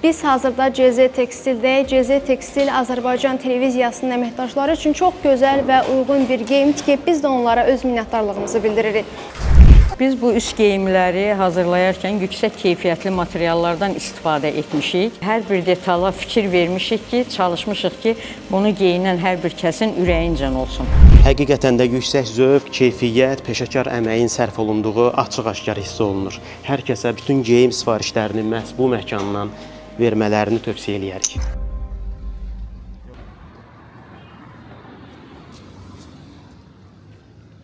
Biz hazırda CZ Tekstil'dəyik. CZ Tekstil Azərbaycan televiziyasının əməkdaşları üçün çox gözəl və uyğun bir geyim tikib, biz də onlara öz minnətdarlığımızı bildiririk. Biz bu üst geyimləri hazırlayarkən yüksək keyfiyyətli materiallardan istifadə etmişik. Hər bir detala fikir vermişik ki, çalışmışıq ki, bunu geyinən hər bir kəsin ürəyincən olsun. Həqiqətən də yüksək zövq, keyfiyyət, peşəkar əməyin sərf olunduğu açıq-aşkar hiss olunur. Hər kəsə bütün geyim sifarişlərini məhz bu məkandan vermələrini tövsiyə eləyərik.